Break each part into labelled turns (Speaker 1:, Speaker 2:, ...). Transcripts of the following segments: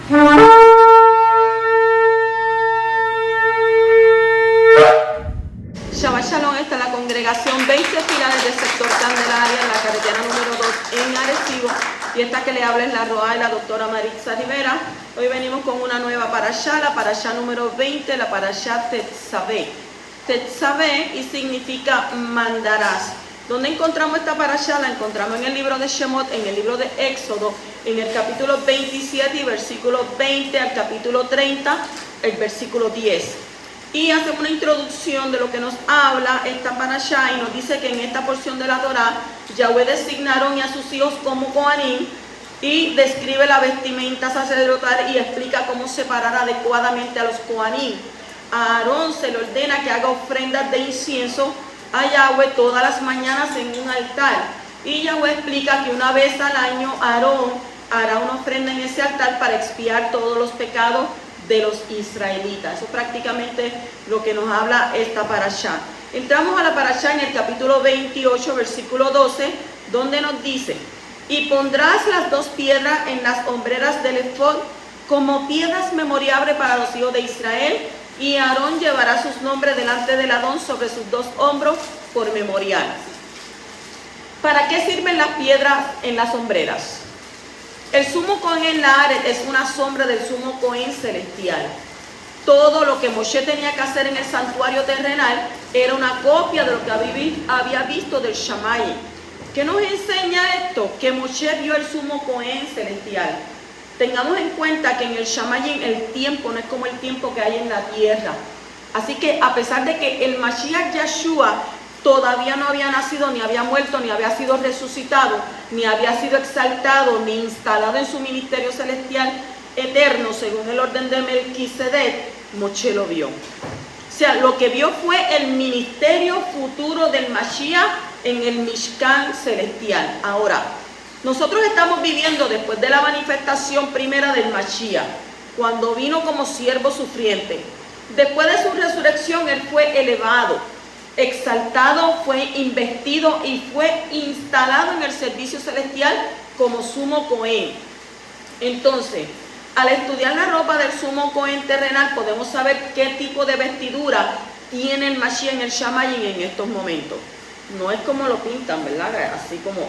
Speaker 1: Shabbat Shalom, esta es la congregación 20 Pilares del sector Candelaria, en la carretera número 2 en Arecibo. Y esta que le habla es la Roa y la doctora Maritza Rivera. Hoy venimos con una nueva parashá, la parashá número 20, la parashá Tetzaveh. Tetzaveh y significa mandarás. ¿Dónde encontramos esta parashá? La encontramos en el libro de Shemot, en el libro de Éxodo, en el capítulo 27 y versículo 20 al capítulo 30, el versículo 10. Y hace una introducción de lo que nos habla esta parashá y nos dice que en esta porción de la Torá, Yahweh designaron a sus hijos como Kohanim y describe la vestimenta sacerdotal y explica cómo separar adecuadamente a los Kohanim. A Aarón se le ordena que haga ofrendas de incienso a Yahweh todas las mañanas en un altar. Y Yahweh explica que una vez al año Aarón hará una ofrenda en ese altar para expiar todos los pecados de los israelitas. Eso es prácticamente lo que nos habla esta parashá. Entramos a la parashá en el capítulo 28, versículo 12, donde nos dice: y pondrás las dos piedras en las hombreras del efod como piedras memoriables para los hijos de Israel, y Aarón llevará sus nombres delante del Adón sobre sus dos hombros por memorial. ¿Para qué sirven las piedras en las hombreras? El sumo Cohen Laaret es una sombra del sumo Cohen celestial. Todo lo que Moshe tenía que hacer en el santuario terrenal era una copia de lo que había visto del Shamayim. ¿Qué nos enseña esto? Que Moshe vio el sumo Cohen celestial. Tengamos en cuenta que en el Shamayim el tiempo no es como el tiempo que hay en la tierra. Así que a pesar de que el Mashiach Yeshua todavía no había nacido, ni había muerto, ni había sido resucitado, ni había sido exaltado, ni instalado en su ministerio celestial eterno, según el orden de Melquisedec, Moshe lo vio. O sea, lo que vio fue el ministerio futuro del Mashiach en el Mishkan celestial. Ahora, nosotros estamos viviendo después de la manifestación primera del Mashiach, cuando vino como siervo sufriente. Después de su resurrección, él fue elevado, exaltado, fue investido y fue instalado en el servicio celestial como sumo Cohen. Entonces, al estudiar la ropa del sumo Cohen terrenal, podemos saber qué tipo de vestidura tiene el Mashiach en el Shamayim en estos momentos. No es como lo pintan, ¿verdad? Así como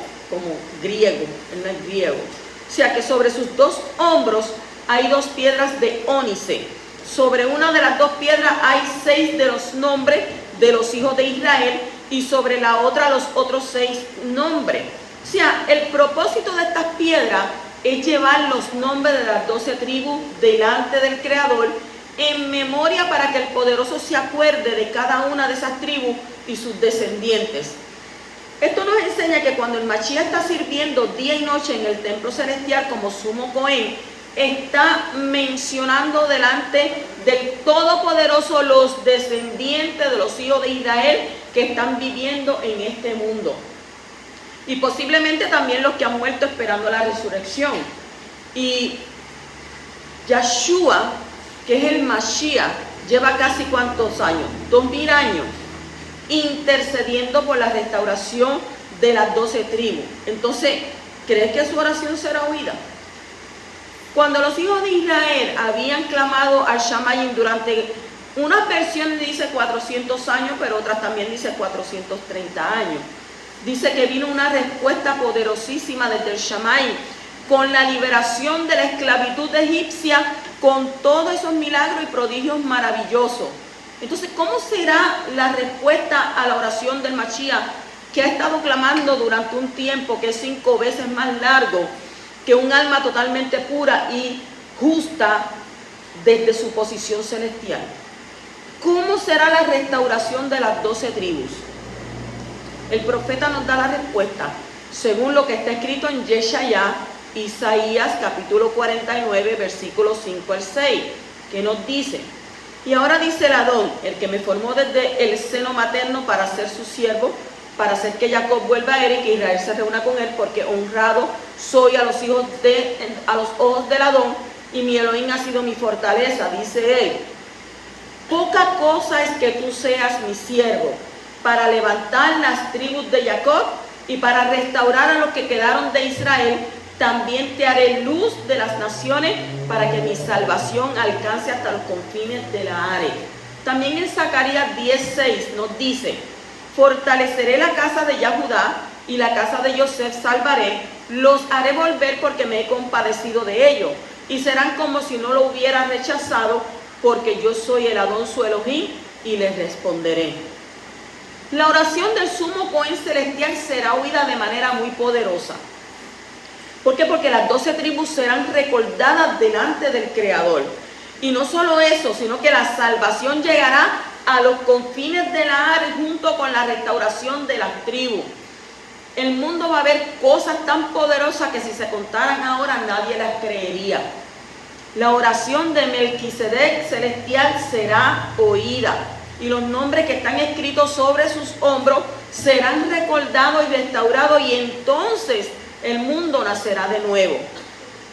Speaker 1: griego, él no es griego. O sea que sobre sus dos hombros hay dos piedras de ónice. Sobre una de las dos piedras hay 6 de los nombres de los hijos de Israel y sobre la otra los otros 6 nombres. O sea, el propósito de estas piedras es llevar los nombres de las 12 tribus delante del Creador en memoria para que el poderoso se acuerde de cada una de esas tribus y sus descendientes. Esto nos enseña que cuando el Mashiach está sirviendo día y noche en el templo celestial como sumo Cohen, está mencionando delante del Todopoderoso los descendientes de los hijos de Israel que están viviendo en este mundo. Y posiblemente también los que han muerto esperando la resurrección. Y Yeshua, que es el Mashiach, lleva casi ¿cuántos años? 2000 años intercediendo por la restauración de las 12 tribus. Entonces, ¿crees que su oración será oída? Cuando los hijos de Israel habían clamado al Shamayim durante unas versiones dice 400 años, pero otras también dice 430 años. Dice que vino una respuesta poderosísima desde el Shamayim con la liberación de la esclavitud egipcia, con todos esos milagros y prodigios maravillosos. Entonces, ¿cómo será la respuesta a la oración del Mashiach, que ha estado clamando durante un tiempo que es 5 veces más largo que un alma totalmente pura y justa desde su posición celestial? ¿Cómo será la restauración de las 12 tribus? El profeta nos da la respuesta según lo que está escrito en Yeshayá, Isaías capítulo 49, versículos 5 al 6, que nos dice: y ahora dice el Adón, el que me formó desde el seno materno para ser su siervo, para hacer que Jacob vuelva a él y que Israel se reúna con él, porque honrado soy a los ojos del Adón, y mi Elohim ha sido mi fortaleza, dice él. Poca cosa es que tú seas mi siervo, para levantar las tribus de Jacob y para restaurar a los que quedaron de Israel, También te haré luz de las naciones para que mi salvación alcance hasta los confines de la área. También en Zacarías 10:6 nos dice: fortaleceré la casa de Judá y la casa de Joseph salvaré, los haré volver porque me he compadecido de ellos, y serán como si no lo hubiera rechazado, porque yo soy el Adón su Elohim, y les responderé. La oración del sumo Cohen celestial será oída de manera muy poderosa. ¿Por qué? Porque las 12 tribus serán recordadas delante del Creador. Y no solo eso, sino que la salvación llegará a los confines de la área junto con la restauración de las tribus. El mundo va a ver cosas tan poderosas que si se contaran ahora nadie las creería. La oración de Melquisedec celestial será oída, y los nombres que están escritos sobre sus hombros serán recordados y restaurados, y entonces el mundo nacerá de nuevo.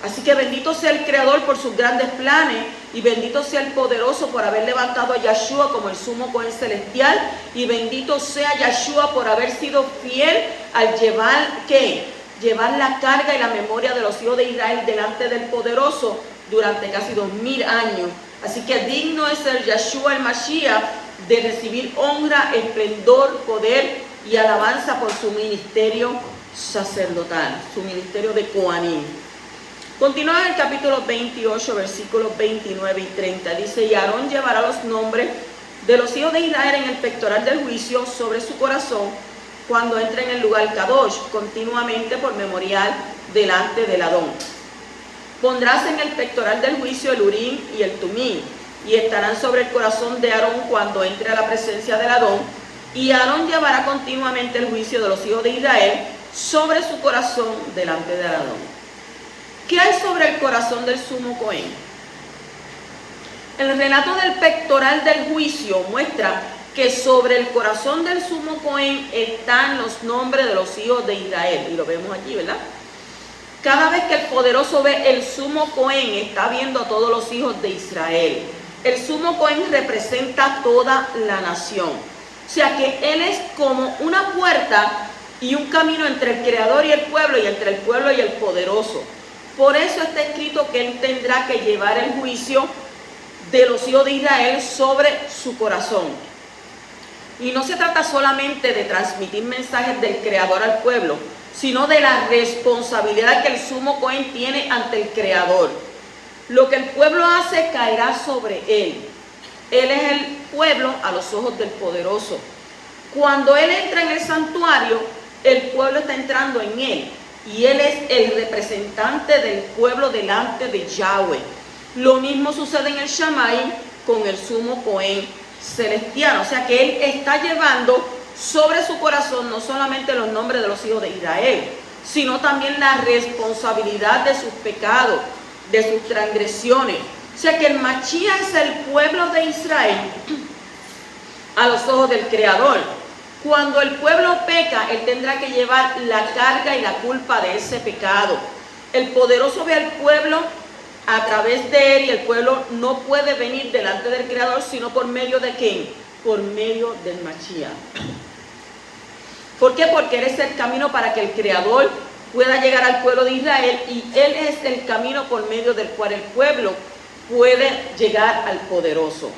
Speaker 1: Así que bendito sea el Creador por sus grandes planes, y bendito sea el Poderoso por haber levantado a Yeshua como el sumo Cohen celestial, y bendito sea Yeshua por haber sido fiel al llevar la carga y la memoria de los hijos de Israel delante del Poderoso durante casi 2000 años. Así que digno es el Yeshua el Mashiach de recibir honra, esplendor, poder y alabanza por su ministerio sacerdotal, su ministerio de Coanim. Continúa en el capítulo 28, versículos 29 y 30. Dice: y Aarón llevará los nombres de los hijos de Israel en el pectoral del juicio sobre su corazón cuando entre en el lugar Kadosh, continuamente por memorial delante del Adón. Pondrás en el pectoral del juicio el Urim y el Tumim, y estarán sobre el corazón de Aarón cuando entre a la presencia del Adón, y Aarón llevará continuamente el juicio de los hijos de Israel sobre su corazón delante del Adón. ¿Qué hay sobre el corazón del sumo Cohen? El relato del pectoral del juicio muestra que sobre el corazón del sumo Cohen están los nombres de los hijos de Israel, y lo vemos allí, ¿verdad? Cada vez que el Poderoso ve el sumo Cohen, está viendo a todos los hijos de Israel. El sumo Cohen representa toda la nación. O sea que él es como una puerta y un camino entre el Creador y el pueblo, y entre el pueblo y el Poderoso. Por eso está escrito que él tendrá que llevar el juicio de los hijos de Israel sobre su corazón. Y no se trata solamente de transmitir mensajes del Creador al pueblo, sino de la responsabilidad que el sumo Cohen tiene ante el Creador. Lo que el pueblo hace caerá sobre él. Él es el pueblo a los ojos del Poderoso. Cuando él entra en el santuario, el pueblo está entrando en él, y él es el representante del pueblo delante de Yahweh. Lo mismo sucede en el Shammai con el sumo Cohen celestial. O sea que él está llevando sobre su corazón no solamente los nombres de los hijos de Israel, sino también la responsabilidad de sus pecados, de sus transgresiones. O sea que el Mashiach es el pueblo de Israel a los ojos del Creador. Cuando el pueblo peca, él tendrá que llevar la carga y la culpa de ese pecado. El Poderoso ve al pueblo a través de él, y el pueblo no puede venir delante del Creador sino por medio de ¿quién? Por medio del Mashiach. ¿Por qué? Porque él es el camino para que el Creador pueda llegar al pueblo de Israel, y él es el camino por medio del cual el pueblo puede llegar al Poderoso.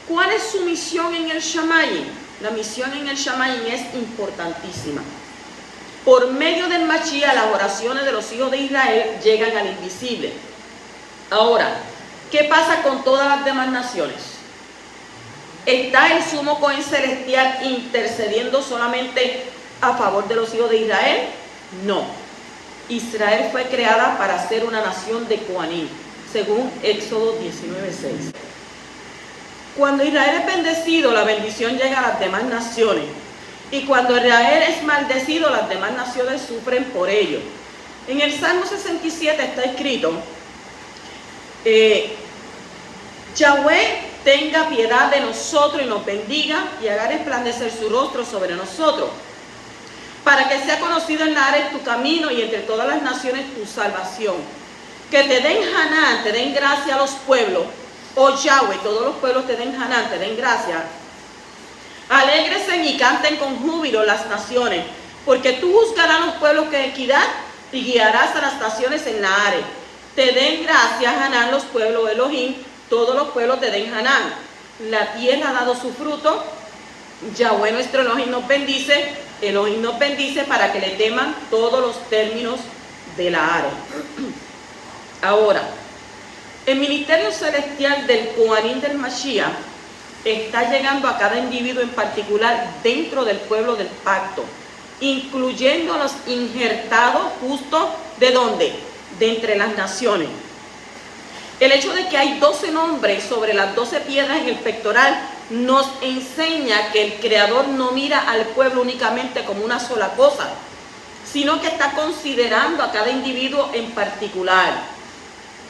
Speaker 1: ¿Cuál es su misión en el Shammai? La misión en el Shammai es importantísima. Por medio del Mashiach, las oraciones de los hijos de Israel llegan al invisible. Ahora, ¿qué pasa con todas las demás naciones? ¿Está el sumo Cohen celestial intercediendo solamente a favor de los hijos de Israel? No. Israel fue creada para ser una nación de Coanim, según Éxodo 19:6. Cuando Israel es bendecido, la bendición llega a las demás naciones. Y cuando Israel es maldecido, las demás naciones sufren por ello. En el Salmo 67 está escrito: Yahweh tenga piedad de nosotros y nos bendiga, y haga resplandecer su rostro sobre nosotros, para que sea conocido en la área tu camino, y entre todas las naciones tu salvación. Que te den Hanán, te den gracia a los pueblos. Oh Yahweh, todos los pueblos te den Hanán, te den gracia. Alégresen y canten con júbilo las naciones, porque tú juzgarás a los pueblos con equidad y guiarás a las naciones en la Are. Te den gracias, Hanán, los pueblos de Elohim, todos los pueblos te den Hanán. La tierra ha dado su fruto, Yahweh nuestro Elohim nos bendice para que le teman todos los términos de la Are. Ahora, el ministerio celestial del Kohanim del Mashiach está llegando a cada individuo en particular dentro del pueblo del pacto, incluyendo a los injertados justo ¿de dónde? De entre las naciones. El hecho de que hay 12 nombres sobre las 12 piedras en el pectoral nos enseña que el Creador no mira al pueblo únicamente como una sola cosa, sino que está considerando a cada individuo en particular.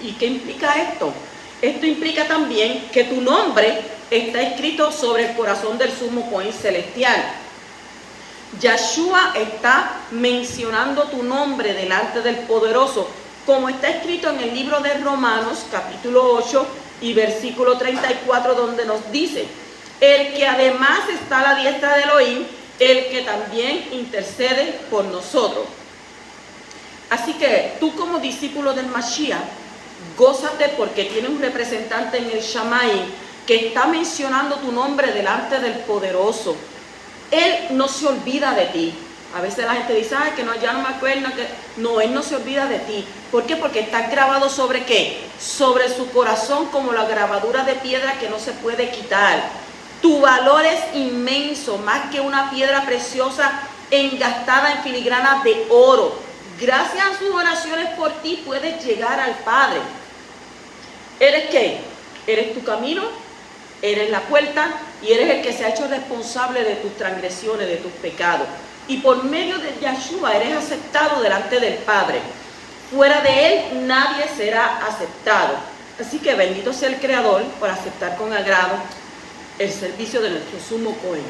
Speaker 1: ¿Y qué implica esto? Esto implica también que tu nombre está escrito sobre el corazón del sumo Cohen celestial. Yahshua está mencionando tu nombre delante del poderoso, como está escrito en el libro de Romanos, capítulo 8 y versículo 34, donde nos dice: el que además está a la diestra de Elohim, el que también intercede por nosotros. Así que tú, como discípulo del Mashiach, gózate porque tienes un representante en el Shammai que está mencionando tu nombre delante del poderoso. Él no se olvida de ti. A veces la gente dice, ay, que no, ya no me acuerdo. No, Él no se olvida de ti. ¿Por qué? Porque está grabado sobre ¿qué? Sobre su corazón como la grabadura de piedra que no se puede quitar. Tu valor es inmenso, más que una piedra preciosa engastada en filigrana de oro. Gracias a sus oraciones por ti puedes llegar al Padre. ¿Eres qué? Eres tu camino, eres la puerta y eres el que se ha hecho responsable de tus transgresiones, de tus pecados. Y por medio de Yahshua eres aceptado delante del Padre. Fuera de Él nadie será aceptado. Así que bendito sea el Creador por aceptar con agrado el servicio de nuestro sumo Cohen.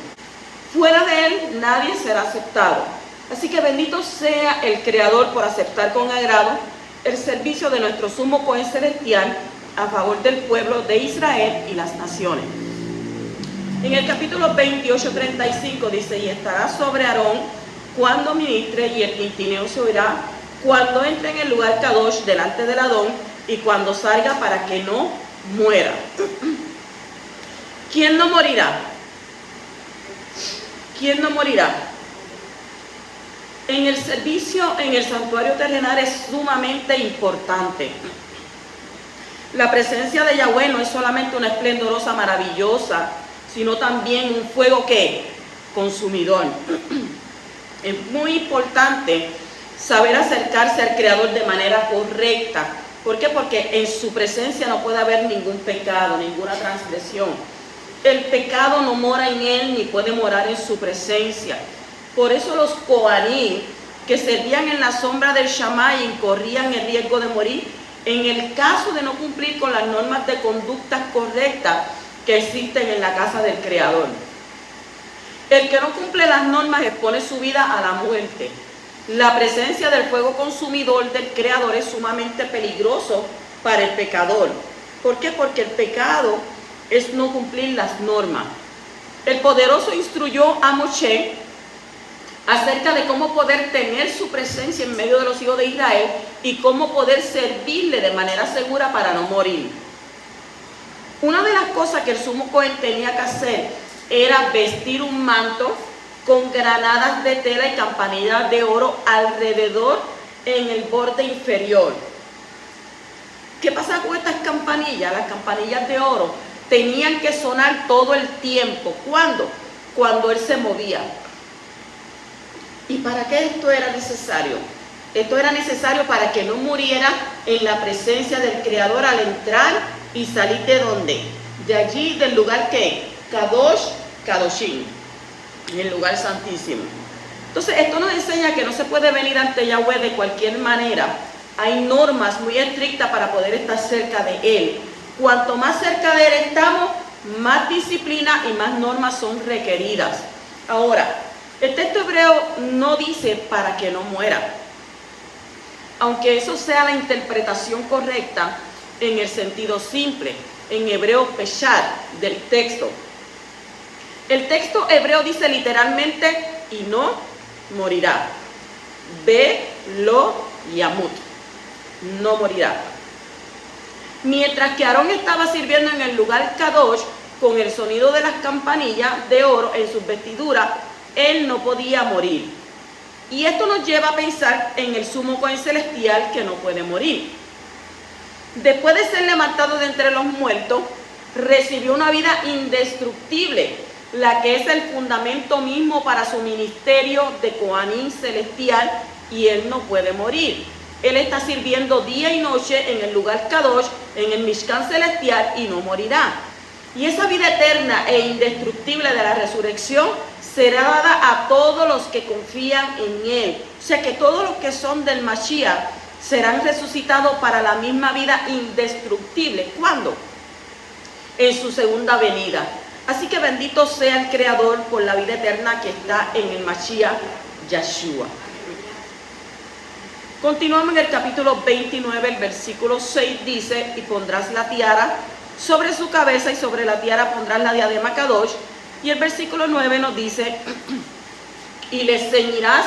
Speaker 1: Fuera de Él nadie será aceptado. Así que bendito sea el Creador por aceptar con agrado el servicio de nuestro sumo Cohen celestial a favor del pueblo de Israel y las naciones. En el capítulo 28:35 dice: y estará sobre Aarón cuando ministre, y el tintineo se oirá cuando entre en el lugar Kadosh delante del Adón, y cuando salga, para que no muera. ¿Quién no morirá? ¿Quién no morirá? En el servicio en el santuario terrenal es sumamente importante. La presencia de Yahweh no es solamente una esplendorosa, maravillosa, sino también un fuego que consumidor. Es muy importante saber acercarse al Creador de manera correcta. ¿Por qué? Porque en su presencia no puede haber ningún pecado, ninguna transgresión. El pecado no mora en él ni puede morar en su presencia. Por eso los Kohanim, que servían en la sombra del Shammai, corrían el riesgo de morir en el caso de no cumplir con las normas de conducta correctas que existen en la casa del Creador. El que no cumple las normas expone su vida a la muerte. La presencia del fuego consumidor del Creador es sumamente peligroso para el pecador. ¿Por qué? Porque el pecado es no cumplir las normas. El poderoso instruyó a Moshe acerca de cómo poder tener su presencia en medio de los hijos de Israel y cómo poder servirle de manera segura para no morir. Una de las cosas que el sumo Cohen tenía que hacer era vestir un manto con granadas de tela y campanillas de oro alrededor en el borde inferior. ¿Qué pasa con estas campanillas? Las campanillas de oro tenían que sonar todo el tiempo. ¿Cuándo? Cuando él se movía. ¿Y para qué esto era necesario? Esto era necesario para que no muriera en la presencia del Creador al entrar y salir de ¿dónde? De allí, del lugar que Kadosh, Kadoshim, en el lugar santísimo. Entonces, esto nos enseña que no se puede venir ante Yahweh de cualquier manera. Hay normas muy estrictas para poder estar cerca de Él. Cuanto más cerca de Él estamos, más disciplina y más normas son requeridas. Ahora, el texto hebreo no dice para que no muera, aunque eso sea la interpretación correcta en el sentido simple, en hebreo peshat del texto. El texto hebreo dice literalmente, y no morirá. Ve, lo, Yamut. No morirá. Mientras que Aarón estaba sirviendo en el lugar Kadosh, con el sonido de las campanillas de oro en sus vestiduras, él no podía morir. Y esto nos lleva a pensar en el sumo Cohen celestial que no puede morir. Después de ser levantado de entre los muertos, recibió una vida indestructible, la que es el fundamento mismo para su ministerio de Cohanim celestial, y él no puede morir. Él está sirviendo día y noche en el lugar Kadosh, en el Mishkan celestial, y no morirá. Y esa vida eterna e indestructible de la resurrección será dada a todos los que confían en él. O sea que todos los que son del Mashiach serán resucitados para la misma vida indestructible. ¿Cuándo? En su segunda venida. Así que bendito sea el Creador por la vida eterna que está en el Mashiach Yeshua. Continuamos en el capítulo 29, el versículo 6 dice: y pondrás la tiara sobre su cabeza, y sobre la tiara pondrás la diadema Kadosh. Y el versículo 9 nos dice: y les ceñirás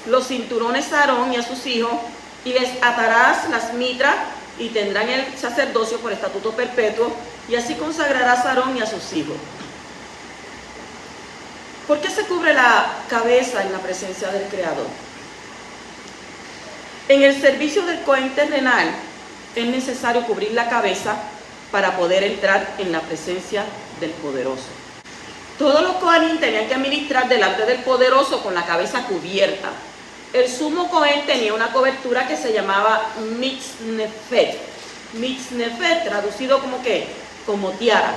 Speaker 1: los cinturones a Aarón y a sus hijos, y les atarás las mitras, y tendrán el sacerdocio por estatuto perpetuo, y así consagrarás a Aarón y a sus hijos. ¿Por qué se cubre la cabeza en la presencia del Creador? En el servicio del Cohen terrenal es necesario cubrir la cabeza para poder entrar en la presencia del Poderoso. Todos los Cohanim tenían que ministrar delante del Poderoso con la cabeza cubierta. El sumo Cohen tenía una cobertura que se llamaba mitznefet. Mitznefet, traducido como ¿qué? Como tiara.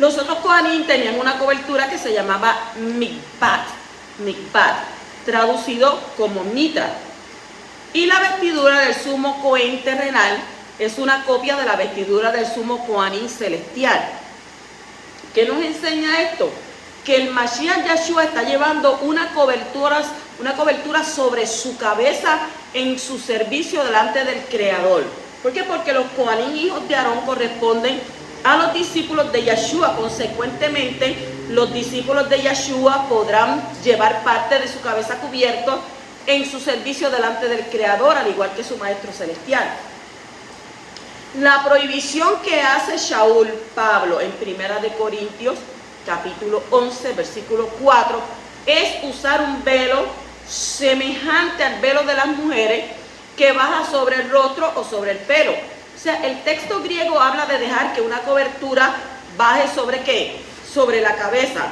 Speaker 1: Los otros Cohanim tenían una cobertura que se llamaba mikpat, traducido como mitra. Y la vestidura del sumo Cohen terrenal es una copia de la vestidura del sumo Cohanim celestial. ¿Qué nos enseña esto? Que el Mashiach Yeshua está llevando una cobertura sobre su cabeza en su servicio delante del Creador. ¿Por qué? Porque los Cohanim, hijos de Aarón, corresponden a los discípulos de Yeshua. Consecuentemente, los discípulos de Yeshua podrán llevar parte de su cabeza cubierto en su servicio delante del Creador, al igual que su Maestro Celestial. La prohibición que hace Shaul Pablo en 1 de Corintios, capítulo 11, versículo 4, es usar un velo semejante al velo de las mujeres que baja sobre el rostro o sobre el pelo. O sea, el texto griego habla de dejar que una cobertura baje sobre ¿qué? Sobre la cabeza.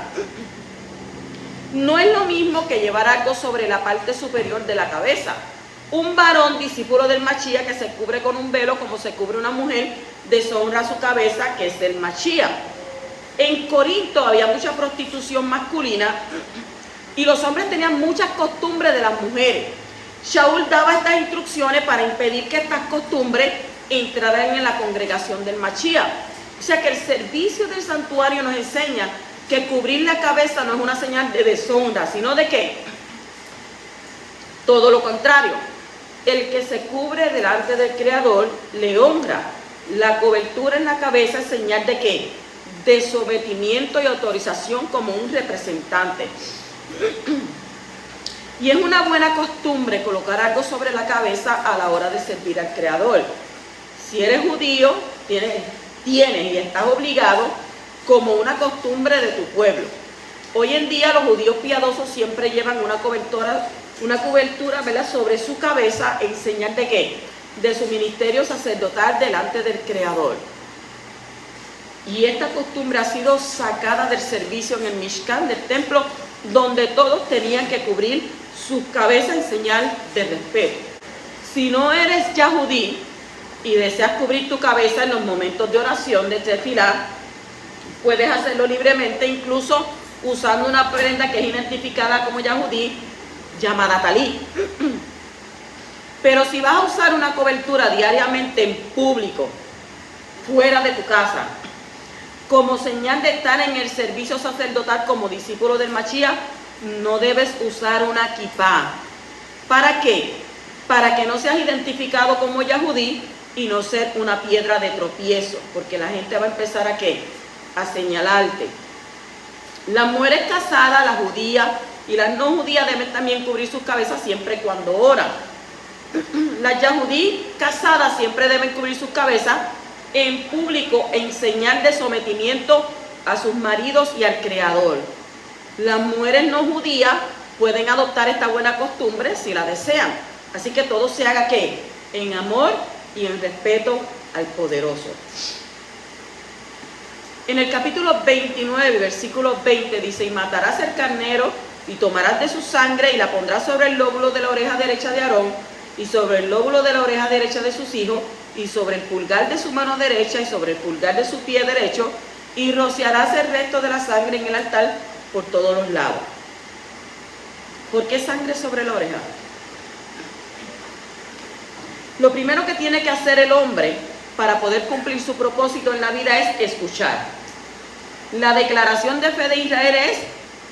Speaker 1: No es lo mismo que llevar algo sobre la parte superior de la cabeza. Un varón discípulo del Mashiach que se cubre con un velo como se cubre una mujer, deshonra su cabeza, que es el Mashiach. En Corinto había mucha prostitución masculina y los hombres tenían muchas costumbres de las mujeres. Shaul daba estas instrucciones para impedir que estas costumbres entraran en la congregación del Mashiach. O sea que el servicio del santuario nos enseña que cubrir la cabeza no es una señal de deshonra, sino de ¿qué? Todo lo contrario. El que se cubre delante del Creador le honra. La cobertura en la cabeza es señal de ¿qué? De sometimiento y autorización como un representante. Y es una buena costumbre colocar algo sobre la cabeza a la hora de servir al Creador. Si eres judío, tienes y estás obligado como una costumbre de tu pueblo. Hoy en día los judíos piadosos siempre llevan una cobertura, ¿verdad?, sobre su cabeza en señal de ¿qué? De su ministerio sacerdotal delante del Creador. Y esta costumbre ha sido sacada del servicio en el Mishkan del templo, donde todos tenían que cubrir sus cabezas en señal de respeto. Si no eres ya judí y deseas cubrir tu cabeza en los momentos de oración de tefilá, puedes hacerlo libremente, incluso usando una prenda que es identificada como yahudí, llamada talí. Pero si vas a usar una cobertura diariamente en público, fuera de tu casa, como señal de estar en el servicio sacerdotal como discípulo del Mashiach, no debes usar una kipá. ¿Para qué? Para que no seas identificado como yahudí y no ser una piedra de tropiezo, porque la gente va a empezar a ¿qué? A señalarte. Las mujeres casadas, las judías y las no judías deben también cubrir sus cabezas siempre y cuando oran. Las yahudí casadas siempre deben cubrir sus cabezas en público en señal de sometimiento a sus maridos y al Creador. Las mujeres no judías pueden adoptar esta buena costumbre si la desean. Así que todo se haga ¿qué? En amor y en respeto al poderoso. En el capítulo 29, versículo 20 dice: y matarás el carnero y tomarás de su sangre y la pondrás sobre el lóbulo de la oreja derecha de Aarón y sobre el lóbulo de la oreja derecha de sus hijos y sobre el pulgar de su mano derecha y sobre el pulgar de su pie derecho, y rociarás el resto de la sangre en el altar por todos los lados. ¿Por qué sangre sobre la oreja? Lo primero que tiene que hacer el hombre para poder cumplir su propósito en la vida es escuchar. La declaración de fe de Israel es: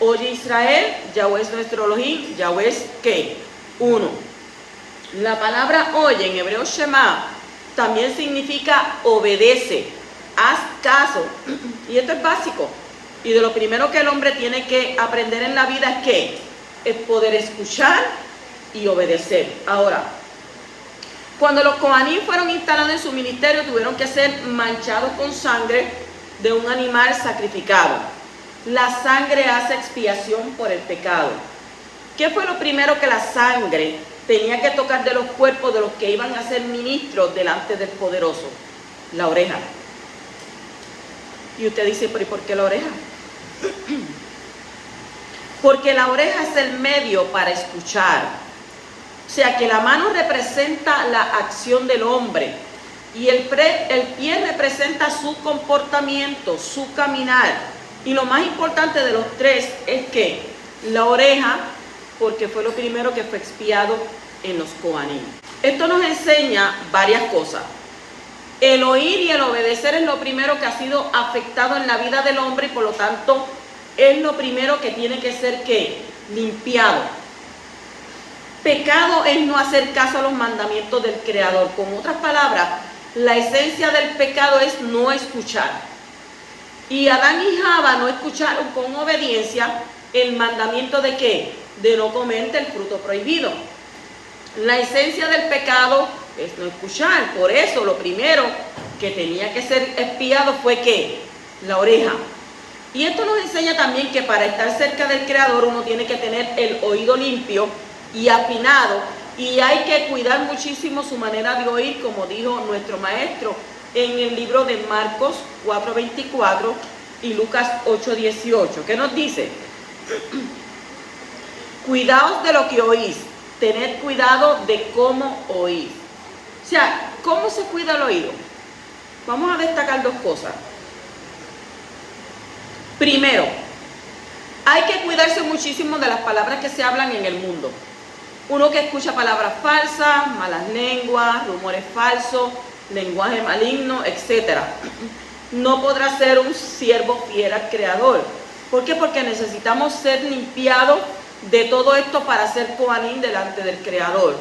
Speaker 1: oye Israel, Yahweh es nuestro Elohim, Yahweh es ¿qué? Uno. La palabra oye en hebreo Shema también significa obedece, haz caso. Y esto es básico. Y de lo primero que el hombre tiene que aprender en la vida es ¿qué? Es poder escuchar y obedecer. Ahora, cuando los Kohanim fueron instalados en su ministerio, tuvieron que ser manchados con sangre de un animal sacrificado. La sangre hace expiación por el pecado. ¿Qué fue lo primero que la sangre tenía que tocar de los cuerpos de los que iban a ser ministros delante del poderoso? La oreja. Y usted dice: ¿pero y por qué la oreja? Porque la oreja es el medio para escuchar. O sea que la mano representa la acción del hombre y el pie representa su comportamiento, su caminar. Y lo más importante de los tres es que la oreja, porque fue lo primero que fue expiado en los Kohanim. Esto nos enseña varias cosas. El oír y el obedecer es lo primero que ha sido afectado en la vida del hombre y por lo tanto es lo primero que tiene que ser ¿qué? Limpiado. Pecado es no hacer caso a los mandamientos del Creador. Con otras palabras, la esencia del pecado es no escuchar. Y Adán y Java no escucharon con obediencia el mandamiento de ¿qué? De no comer del fruto prohibido. La esencia del pecado es no escuchar. Por eso lo primero que tenía que ser expiado fue ¿qué? La oreja. Y esto nos enseña también que para estar cerca del Creador uno tiene que tener el oído limpio y afinado, y hay que cuidar muchísimo su manera de oír, como dijo nuestro maestro en el libro de Marcos 4:24 y Lucas 8:18, que nos dice: cuidaos de lo que oís, tened cuidado de cómo oís. O sea, ¿cómo se cuida el oído? Vamos a destacar dos cosas. Primero, hay que cuidarse muchísimo de las palabras que se hablan en el mundo. Uno que escucha palabras falsas, malas lenguas, rumores falsos, lenguaje maligno, etc. No podrá ser un siervo fiel al Creador. ¿Por qué? Porque necesitamos ser limpiados de todo esto para ser Kohanim delante del Creador.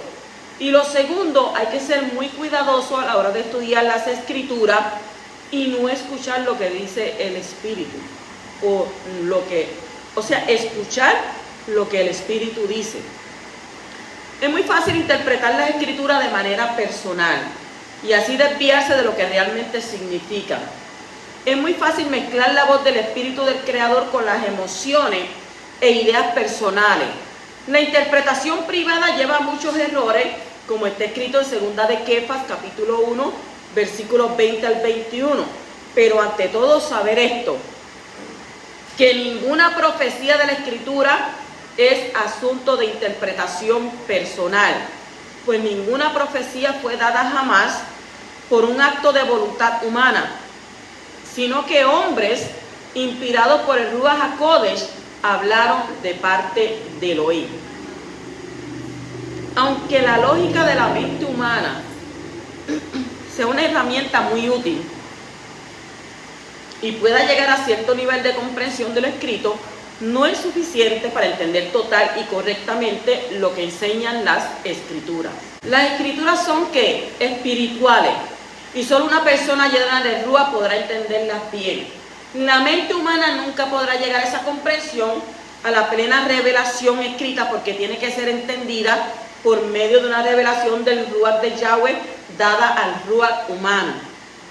Speaker 1: Y lo segundo, hay que ser muy cuidadoso a la hora de estudiar las Escrituras y no escuchar lo que dice el Espíritu. O sea, escuchar lo que el Espíritu dice. Es muy fácil interpretar las Escrituras de manera personal y así desviarse de lo que realmente significan. Es muy fácil mezclar la voz del Espíritu del Creador con las emociones e ideas personales. La interpretación privada lleva a muchos errores, como está escrito en 2 de Kefas, capítulo 1, versículos 20 al 21. Pero ante todo saber esto, que ninguna profecía de la Escritura es asunto de interpretación personal, pues ninguna profecía fue dada jamás por un acto de voluntad humana, sino que hombres inspirados por el Ruach HaKodesh hablaron de parte del oír. Aunque la lógica de la mente humana sea una herramienta muy útil y pueda llegar a cierto nivel de comprensión de lo escrito, no es suficiente para entender total y correctamente lo que enseñan las Escrituras. Las Escrituras son ¿qué? Espirituales, y solo una persona llena de Ruach podrá entenderlas bien. La mente humana nunca podrá llegar a esa comprensión, a la plena revelación escrita, porque tiene que ser entendida por medio de una revelación del Ruach de Yahweh dada al Ruach humano.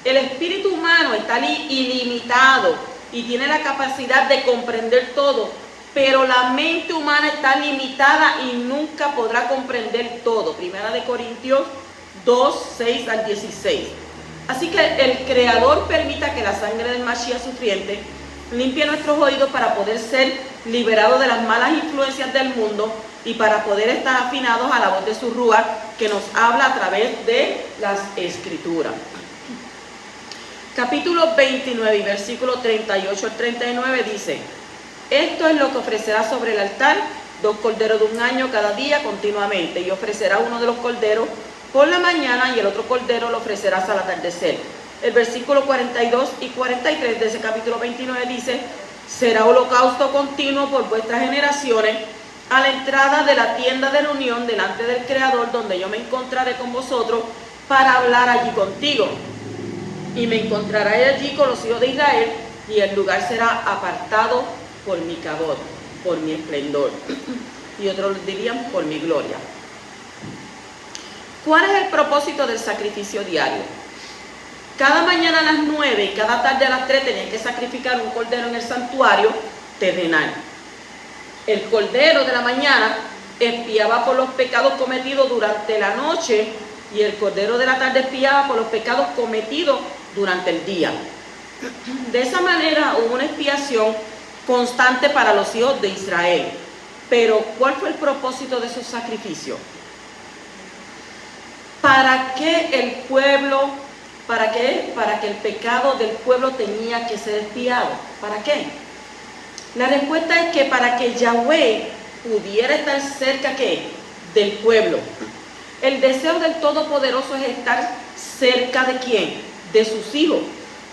Speaker 1: El espíritu humano está ilimitado y tiene la capacidad de comprender todo, pero la mente humana está limitada y nunca podrá comprender todo. Primera de Corintios 2, 6 al 16. Así que el Creador permita que la sangre del Mashiach sufriente limpie nuestros oídos para poder ser liberados de las malas influencias del mundo y para poder estar afinados a la voz de su Ruach que nos habla a través de las Escrituras. Capítulo 29 y versículo 38 al 39 dice: esto es lo que ofrecerá sobre el altar, 2 corderos de un año cada día continuamente, y ofrecerá uno de los corderos por la mañana y el otro cordero lo ofrecerás al atardecer. El versículo 42 y 43 de ese capítulo 29 dice: será holocausto continuo por vuestras generaciones a la entrada de la tienda de reunión delante del Creador, donde yo me encontraré con vosotros para hablar allí contigo. Y me encontraré allí con los hijos de Israel, y el lugar será apartado por mi cabot, por mi esplendor. Y otros dirían por mi gloria. ¿Cuál es el propósito del sacrificio diario? Cada mañana a las 9 y cada tarde a las 3 tenían que sacrificar un cordero en el santuario terrenal. El cordero de la mañana expiaba por los pecados cometidos durante la noche y el cordero de la tarde expiaba por los pecados cometidos durante el día. De esa manera hubo una expiación constante para los hijos de Israel. Pero ¿cuál fue el propósito de esos sacrificios? ¿Para qué el pueblo, para qué el pecado del pueblo tenía que ser expiado? ¿Para qué? La respuesta es que para que Yahweh pudiera estar cerca ¿qué? Del pueblo. El deseo del Todopoderoso es estar cerca de ¿quién? De sus hijos.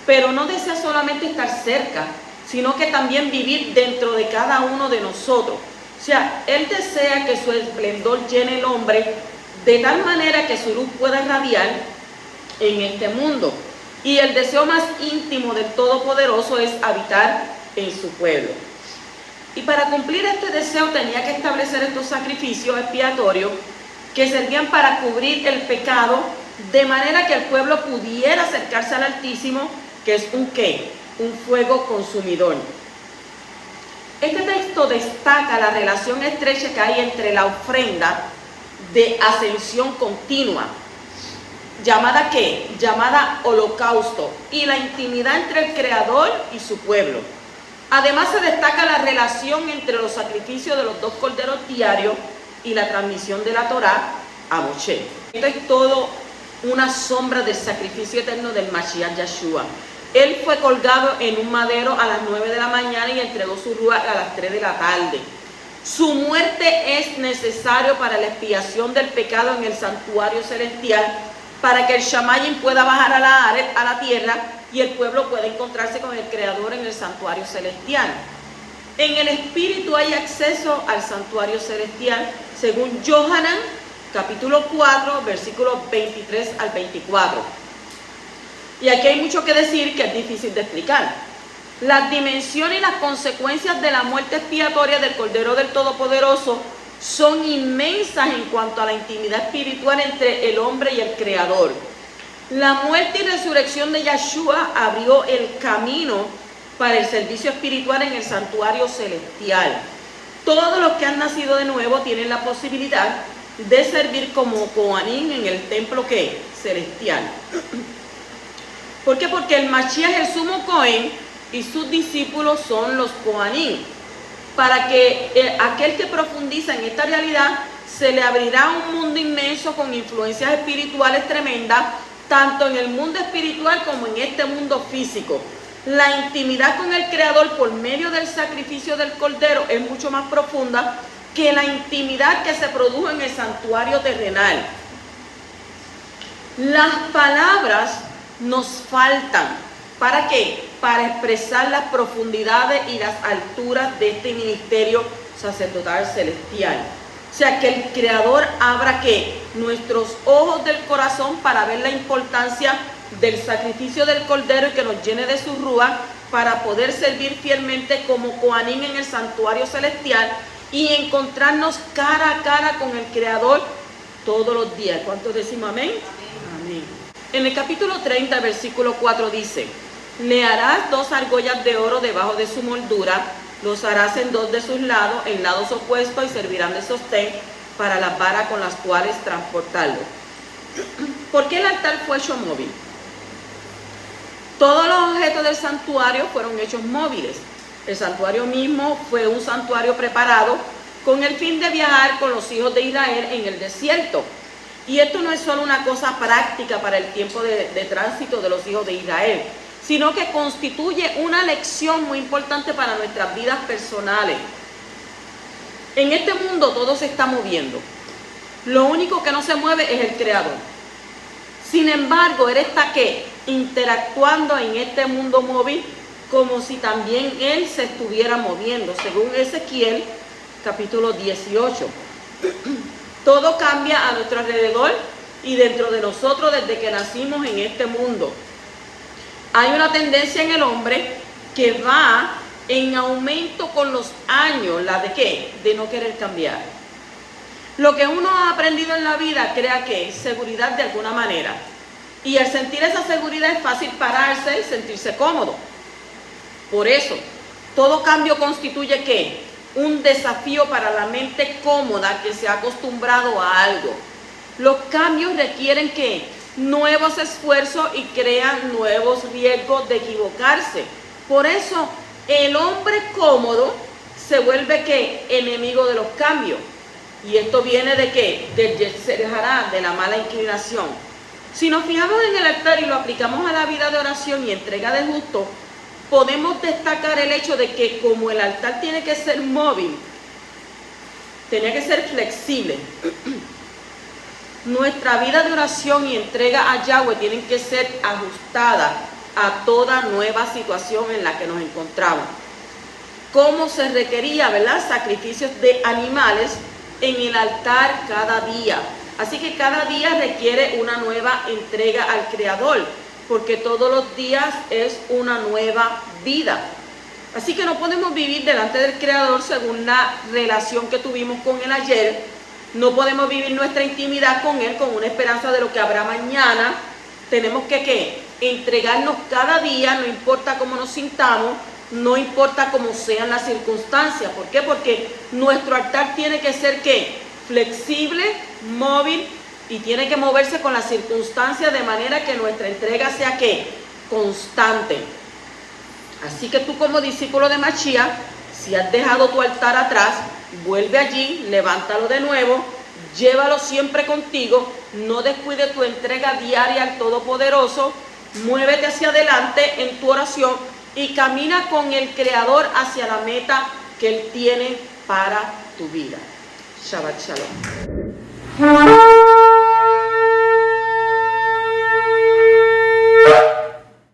Speaker 1: Pero no desea solamente estar cerca, sino que también vivir dentro de cada uno de nosotros. O sea, Él desea que su esplendor llene el hombre de tal manera que su luz pueda irradiar en este mundo. Y el deseo más íntimo del Todopoderoso es habitar en su pueblo. Y para cumplir este deseo tenía que establecer estos sacrificios expiatorios que servían para cubrir el pecado, de manera que el pueblo pudiera acercarse al Altísimo, que es un ¿qué? Un fuego consumidor. Este texto destaca la relación estrecha que hay entre la ofrenda de ascensión continua, llamada ¿qué? Llamada holocausto, y la intimidad entre el Creador y su pueblo. Además se destaca la relación entre los sacrificios de los 2 corderos diarios y la transmisión de la Torá a Moshe. Esto es todo una sombra del sacrificio eterno del Mashiach Yeshua. Él fue colgado en un madero a las 9 de la mañana y entregó su ruach a las 3 de la tarde. Su muerte es necesario para la expiación del pecado en el santuario celestial, para que el Shamayim pueda bajar a la tierra y el pueblo pueda encontrarse con el Creador en el santuario celestial. En el Espíritu hay acceso al santuario celestial, según Yohanan, capítulo 4, versículos 23 al 24. Y aquí hay mucho que decir que es difícil de explicar. Las dimensiones y las consecuencias de la muerte expiatoria del Cordero del Todopoderoso son inmensas en cuanto a la intimidad espiritual entre el hombre y el Creador. La muerte y resurrección de Yeshua abrió el camino para el servicio espiritual en el santuario celestial. Todos los que han nacido de nuevo tienen la posibilidad de servir como Kohanim en el templo ¿qué? Celestial. ¿Por qué? Porque el Mashiach es el sumo Cohen y sus discípulos son los Kohanim. Para que aquel que profundiza en esta realidad se le abrirá un mundo inmenso con influencias espirituales tremendas, tanto en el mundo espiritual como en este mundo físico. La intimidad con el Creador por medio del sacrificio del Cordero es mucho más profunda que la intimidad que se produjo en el santuario terrenal. Las palabras nos faltan. ¿Para qué? Para expresar las profundidades y las alturas de este ministerio sacerdotal celestial. O sea, que el Creador abra ¿qué? Nuestros ojos del corazón para ver la importancia del sacrificio del Cordero y que nos llene de su ruach para poder servir fielmente como Kohanim en el santuario celestial y encontrarnos cara a cara con el Creador todos los días. ¿Cuántos decimos amén? Amén. En el capítulo 30, versículo 4 dice: le harás 2 argollas de oro debajo de su moldura, los harás en 2 de sus lados, en lados opuestos, y servirán de sostén para las varas con las cuales transportarlo. ¿Por qué el altar fue hecho móvil? Todos los objetos del santuario fueron hechos móviles. El santuario mismo fue un santuario preparado con el fin de viajar con los hijos de Israel en el desierto. Y esto no es solo una cosa práctica para el tiempo de tránsito de los hijos de Israel, sino que constituye una lección muy importante para nuestras vidas personales. En este mundo todo se está moviendo. Lo único que no se mueve es el Creador. Sin embargo, Él está ¿qué? Interactuando en este mundo móvil como si también Él se estuviera moviendo, según Ezequiel capítulo 18. Todo cambia a nuestro alrededor y dentro de nosotros desde que nacimos en este mundo. Hay una tendencia en el hombre que va en aumento con los años, la de ¿qué? De no querer cambiar. Lo que uno ha aprendido en la vida crea que seguridad de alguna manera. Y al sentir esa seguridad es fácil pararse y sentirse cómodo. Por eso, todo cambio constituye ¿qué? Un desafío para la mente cómoda que se ha acostumbrado a algo. Los cambios requieren ¿qué? Nuevos esfuerzos y crean nuevos riesgos de equivocarse. Por eso, el hombre cómodo se vuelve ¿qué? Enemigo de los cambios. Y esto viene de ¿qué? Del Yetzer Hará, de la mala inclinación. Si nos fijamos en el altar y lo aplicamos a la vida de oración y entrega de justo, podemos destacar el hecho de que como el altar tiene que ser móvil, tenía que ser flexible, nuestra vida de oración y entrega a Yahweh tienen que ser ajustadas a toda nueva situación en la que nos encontramos. Como se requería, ¿verdad?, sacrificios de animales en el altar cada día. Así que cada día requiere una nueva entrega al Creador, porque todos los días es una nueva vida. Así que no podemos vivir delante del Creador según la relación que tuvimos con Él ayer. No podemos vivir nuestra intimidad con Él con una esperanza de lo que habrá mañana. Tenemos que ¿qué? Entregarnos cada día, no importa cómo nos sintamos, no importa cómo sean las circunstancias. ¿Por qué? Porque nuestro altar tiene que ser ¿qué? Flexible, móvil, y tiene que moverse con las circunstancias de manera que nuestra entrega sea ¿qué? Constante. Así que tú como discípulo de Mashiach, si has dejado tu altar atrás, vuelve allí, levántalo de nuevo, llévalo siempre contigo, no descuides tu entrega diaria al Todopoderoso, muévete hacia adelante en tu oración y camina con el Creador hacia la meta que Él tiene para tu vida. Shabbat Shalom.